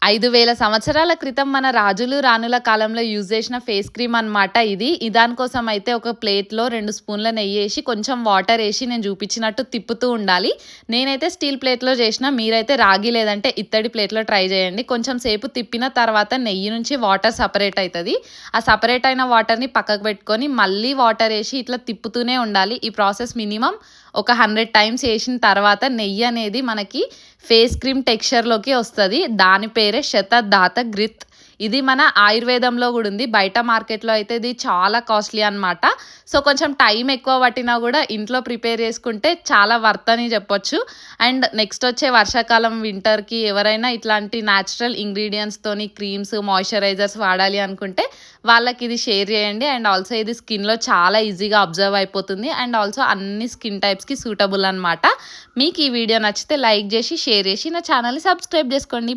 5000 సంవత్సరాల క్రితం మన రాజులు రాణుల కాలంలో యూజ్ చేసిన ఫేస్ క్రీమ్ అనమాట ఇది. దానికోసం అయితే ఒక ప్లేట్లో 2 స్పూన్ల నెయ్యి వేసి కొంచెం వాటర్ వేసి నేను చూపించినట్టు తిప్పుతూ ఉండాలి. నేనైతే స్టీల్ ప్లేట్లో చేసిన, మీరైతే రాగి లేదంటే ఇత్తడి ప్లేట్లో ట్రై చేయండి. కొంచెం సేపు తిప్పిన తర్వాత నెయ్యి నుంచి వాటర్ సపరేట్ అవుతుంది. ఆ సపరేట్ అయిన వాటర్ని పక్కకు పెట్టుకొని మళ్ళీ వాటర్ వేసి ఇట్లా తిప్పుతూనే ఉండాలి. ఈ ప్రాసెస్ మినిమం ఒక 100 టైమ్స్ వేసిన తర్వాత నెయ్యి అనేది మనకి ఫేస్ క్రీమ్ టెక్స్చర్లోకి వస్తుంది. దాని పేరే శతధాత గ్రిత్. ఇది మన ఆయుర్వేదంలో కూడా ఉంది. బయట మార్కెట్లో అయితే ఇది చాలా కాస్ట్లీ అనమాట. సో కొంచెం టైం ఎక్కువ పట్టినా కూడా ఇంట్లో ప్రిపేర్ చేసుకుంటే చాలా వర్త్ అని చెప్పొచ్చు. అండ్ నెక్స్ట్ వచ్చే వర్షాకాలం వింటర్కి ఎవరైనా ఇట్లాంటి న్యాచురల్ ఇంగ్రీడియంట్స్తోని క్రీమ్స్ మాయిశ్చరైజర్స్ వాడాలి అనుకుంటే వాళ్ళకి ఇది షేర్ చేయండి. అండ్ ఆల్సో ఇది స్కిన్లో చాలా ఈజీగా అబ్జర్వ్ అయిపోతుంది. అండ్ ఆల్సో అన్ని స్కిన్ టైప్స్కి సూటబుల్ అనమాట. మీకు ఈ వీడియో నచ్చితే లైక్ చేసి షేర్ చేసి నా ఛానల్ని సబ్స్క్రైబ్ చేసుకోండి.